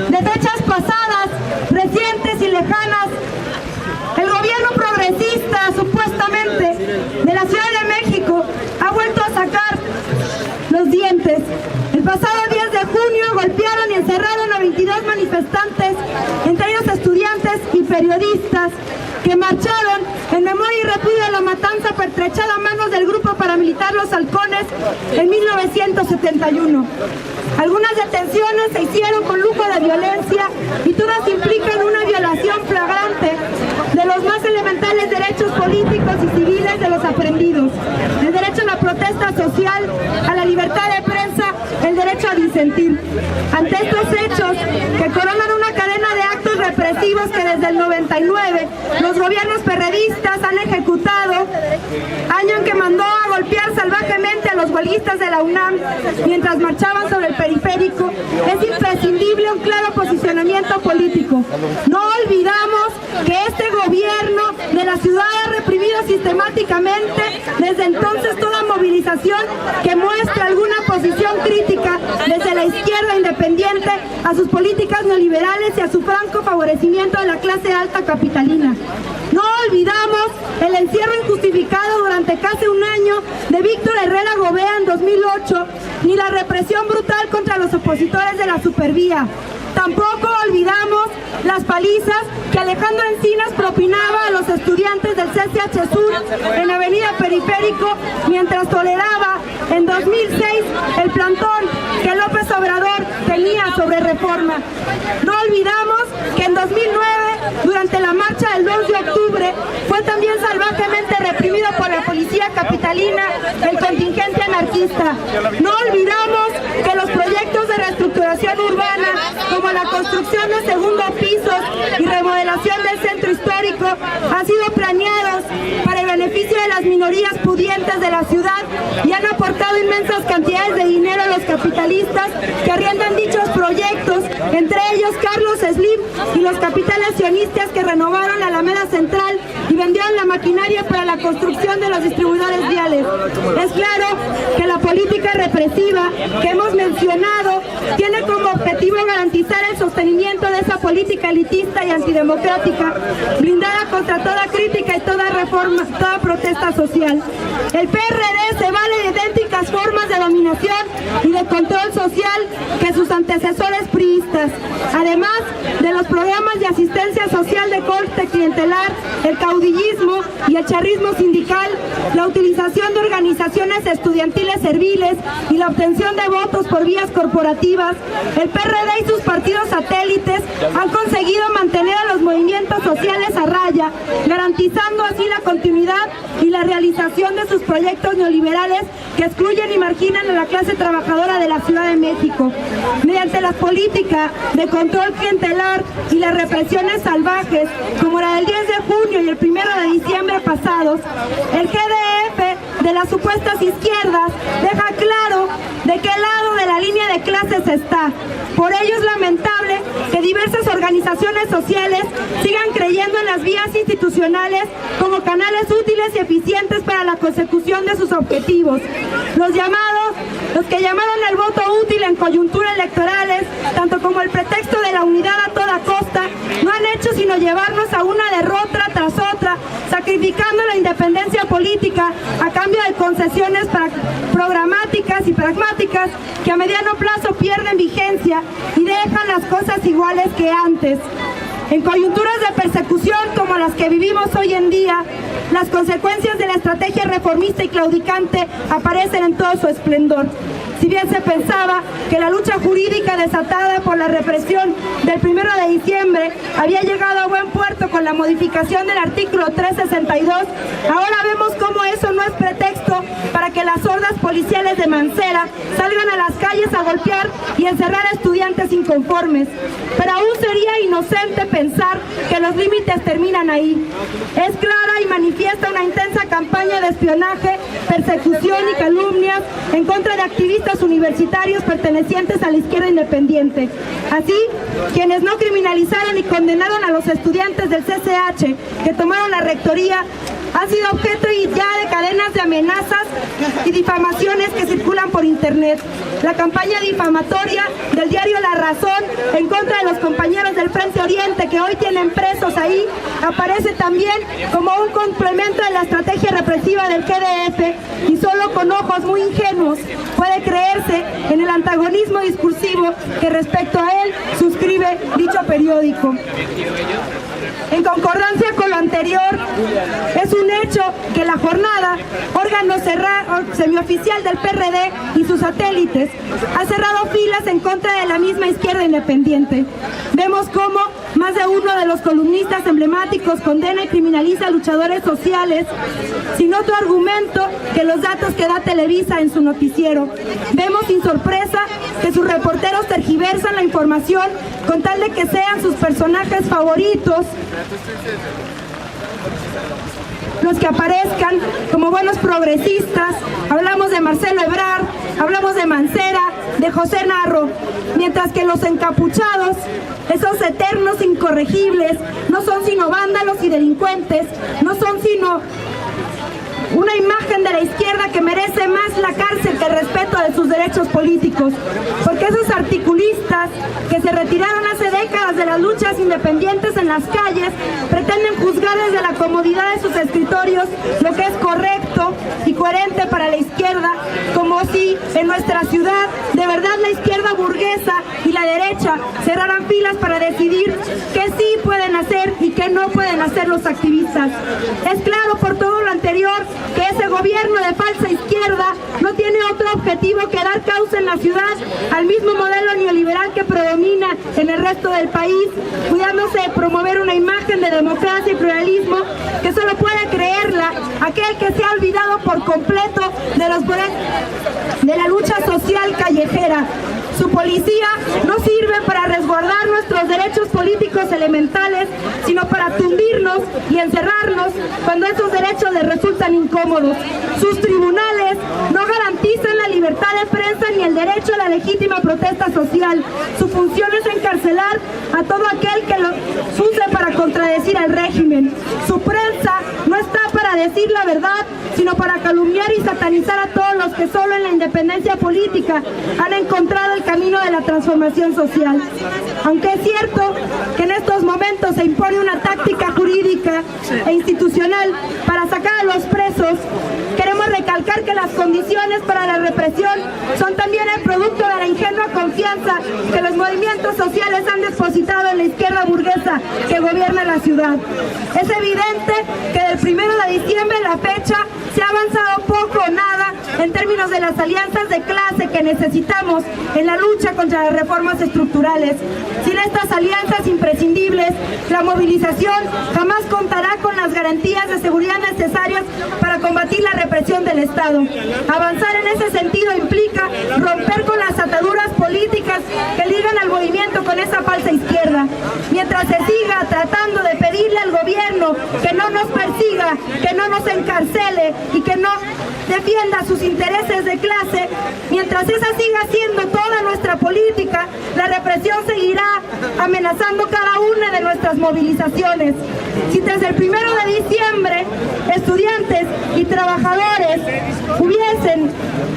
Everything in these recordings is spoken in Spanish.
de fechas pasadas, recientes y lejanas, el gobierno progresista, supuestamente, de la Ciudad de México, ha vuelto a sacar los dientes. El pasado 10 de junio golpearon y encerraron a 22 manifestantes, entre ellos estudiantes y periodistas, que marcharon en memoria y repudio de la matanza pertrechada a manos del grupo paramilitar Los Halcones en 1971. Algunas detenciones se hicieron con lujo de violencia y todas implican una violación flagrante de los más elementales derechos políticos y civiles de los aprendidos: el derecho a la protesta social, a la libertad de prensa, el derecho a disentir. Ante estos hechos, que coronan una cadena de actos represivos que desde el 99 los gobiernos perredistas han ejecutado, año en que mandó a golpear salvajemente a los huelguistas de la UNAM mientras marchaban sobre el periférico, es imprescindible un claro posicionamiento político. No olvidamos que este gobierno de la ciudad ha reprimido sistemáticamente desde entonces toda movilización que muestre alguna posición crítica desde la izquierda independiente a sus políticas neoliberales y a su franco favorecimiento de la clase alta capitalina. No olvidamos el encierro injustificado durante casi un año de Víctor Herrera Gobea en 2008, ni la represión brutal contra los opositores de la Supervía. Tampoco olvidamos las palizas que Alejandro Encinas propinaba a los estudiantes del CCH Sur en Avenida Periférico mientras toleraba en 2006 el plantón que López Obrador tenía sobre Reforma. No olvidamos que en 2009, durante la marcha del 2 de octubre, fue también salvajemente reprimido por la policía capitalina el contingente anarquista. No olvidamos que los proyectos de reestructuración urbana, como la construcción de segundos pisos y remodelación del centro histórico, han sido planeados para el beneficio de las minorías pudientes de la ciudad y han aportado inmensas cantidades de dinero a los capitalistas que arriendan dichos proyectos, entre ellos Carlos Slim y los capitales sionistas que renovaron la Alameda Central y vendieron la maquinaria para la construcción de los distribuidores viales. Es claro que la política represiva que hemos mencionado tiene como objetivo garantizar el sostenimiento de esa política elitista y antidemocrática, blindada contra toda crítica y toda reforma, toda protesta social. El PRD se vale de idénticas formas de dominación y de control social que sus antecesores priistas, además de los programas de asistencia social de corte clientelar, el caudillismo y el charrismo sindical, la utilización de organizaciones estudiantiles serviles y la obtención de votos por vías corporativas. El PRD y sus partidos satélites han conseguido mantener a los movimientos sociales a raya, garantizando así la continuidad y la realización de sus proyectos neoliberales que excluyen y marginan a la clase trabajadora de la Ciudad de México. Mediante las políticas de control clientelar y las represiones salvajes, como la del 10 de junio y el 1 de diciembre pasados, el GDF de las supuestas izquierdas deja claro de qué lado de la línea de clases está. Por ello es lamentable que diversas organizaciones sociales sigan creyendo en las vías institucionales como canales útiles y eficientes para la consecución de sus objetivos. Los que llamaron el voto útil en coyunturas electorales, tanto como el pretexto de la unidad a toda costa, no han hecho sino llevarnos a una derrota tras otra, sacrificando la independencia política a cambio de concesiones programáticas y pragmáticas que a mediano plazo pierden vigencia y dejan las cosas iguales que antes. En coyunturas de persecución como las que vivimos hoy en día, las consecuencias de la estrategia reformista y claudicante aparecen en todo su esplendor. Si bien se pensaba que la lucha jurídica desatada por la represión del 1 de diciembre había llegado a buen puerto con la modificación del artículo 362, ahora vemos cómo eso no es pretexto para que las hordas policiales de Mancera salgan a las calles a golpear y encerrar a estudiantes inconformes. Pero aún sería inocente pensar que los límites terminan ahí. Es clara y manifiesta una intensa campaña de espionaje, persecución y calumnias en contra de activistas universitarios pertenecientes a la izquierda independiente. Así, quienes no criminalizaron y condenaron a los estudiantes del CCH que tomaron la rectoría, han sido objeto ya de cadenas de amenazas y difamaciones que circulan por internet. La campaña difamatoria del diario La Razón en contra de los compañeros del Frente Oriente que hoy tienen presos ahí aparece también como un complemento de la estrategia represiva del GDF, y solo con ojos muy ingenuos puede creerse en el antagonismo discursivo que respecto a él suscribe dicho periódico. En concordancia con lo anterior, es un hecho que la Jornada, órgano semioficial del PRD y sus satélites, ha cerrado filas en contra de la misma izquierda independiente. Vemos cómo más de uno de los columnistas emblemáticos condena y criminaliza a luchadores sociales sin otro argumento que los datos que da Televisa en su noticiero. Vemos sin sorpresa que sus reporteros tergiversan la información con tal de que sean sus personajes favoritos los que aparezcan como buenos progresistas. Hablamos de Marcelo Ebrard, hablamos de Mancera, de José Narro, mientras que los encapuchados, esos eternos incorregibles, no son sino vándalos y delincuentes, no son sino una imagen de la izquierda que merece más la cárcel que el respeto de sus derechos políticos, porque esos articulistas que se retiraron hace décadas de las luchas independientes en las calles pretenden juzgar desde la comodidad de sus escritorios lo que es correcto y coherente para la izquierda, como si en nuestra ciudad de verdad la izquierda burguesa y la derecha cerraran filas para decidir qué sí pueden hacer y qué no pueden hacer los activistas. Es claro por todo lo anterior que ese gobierno de falsa izquierda no tiene otro objetivo que dar causa en la ciudad al mismo modelo neoliberal que predomina en el resto del país, cuidándose de promover una imagen de democracia y pluralismo que solo puede creerla aquel que se ha olvidado por completo de la lucha social callejera. Su policía no sirve para resguardar nuestros derechos políticos elementales, sino para tundirnos y encerrarnos cuando esos derechos les resultan incómodos. Sus tribunales no garantizan la libertad de prensa ni el derecho a la legítima protesta social. Su función es encarcelar a todo aquel que los use para contradecir al régimen. Su prensa no está para decir la verdad, sino para calumniar y satanizar a todos los que solo en la independencia política han encontrado el camino de la transformación social. Aunque es cierto que en estos momentos se impone una táctica jurídica e institucional para sacar a los presos, queremos recalcar que las condiciones para la represión son también el producto de la ingenua confianza que los movimientos sociales han depositado en la izquierda burguesa que gobierna la ciudad. Es evidente que del 1 de diciembre a la fecha se ha avanzado poco o nada en términos de las alianzas de clase que necesitamos en la lucha contra las reformas estructurales. Sin estas alianzas imprescindibles, la movilización jamás contará con las garantías de seguridad necesarias para combatir la represión del Estado. Avanzar en ese sentido implica romper con las ataduras políticas que ligan al movimiento con esa falsa izquierda. Mientras se siga tratando de pedirle al gobierno que no nos persiga, que no nos encarcele y que no defienda sus intereses de clase, mientras esa siga siendo toda nuestra política, la represión seguirá amenazando cada una de nuestras movilizaciones. Si desde el 1 de diciembre estudiantes y trabajadores hubiesen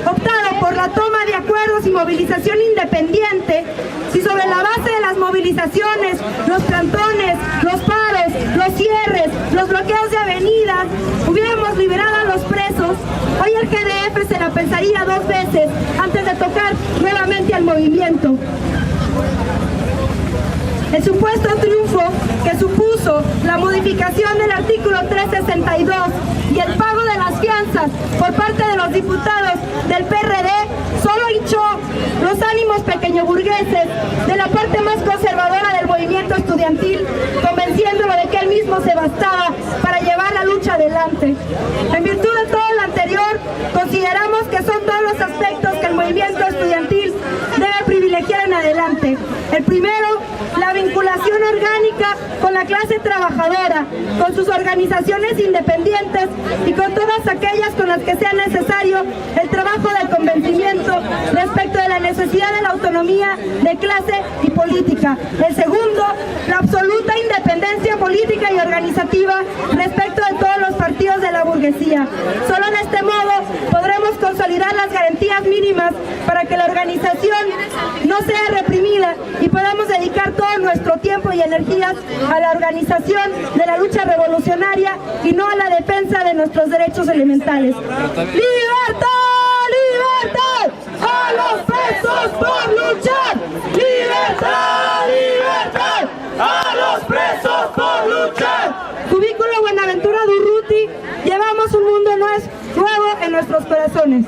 optado por la toma de acuerdos y movilización independiente, si sobre la base de las movilizaciones, los plantones, los paros, los cierres, los bloqueos de avenidas, hubiéramos liberado a los presos, hoy el GDF se la pensaría 2 veces antes de tocar nuevamente al movimiento. El supuesto triunfo que supuso la modificación del artículo 362 y el pago de las fianzas por parte de los diputados del PRD solo hinchó los ánimos pequeñoburgueses de la parte más conservadora del movimiento estudiantil, convenciéndolo de que él mismo se bastaba para llevar la lucha adelante. En virtud de todo lo anterior, consideramos que son todos los aspectos que el movimiento estudiantil debe privilegiar en adelante. El primero, la vinculación orgánica con la clase trabajadora, con sus organizaciones independientes y con todas aquellas con las que sea necesario el trabajo de convencimiento respecto de la necesidad de la autonomía de clase y política. El segundo, la absoluta independencia política y organizativa respecto de todos los partidos partidos de la burguesía. Solo en este modo podremos consolidar las garantías mínimas para que la organización no sea reprimida y podamos dedicar todo nuestro tiempo y energías a la organización de la lucha revolucionaria y no a la defensa de nuestros derechos elementales. ¡Libertad! ¡Libertad! ¡A los presos por luchar! ¡Libertad! ¡Libertad! ¡A los presos por luchar! Cubículo Buenaventura Durruti, llevamos un mundo nuevo en nuestros corazones.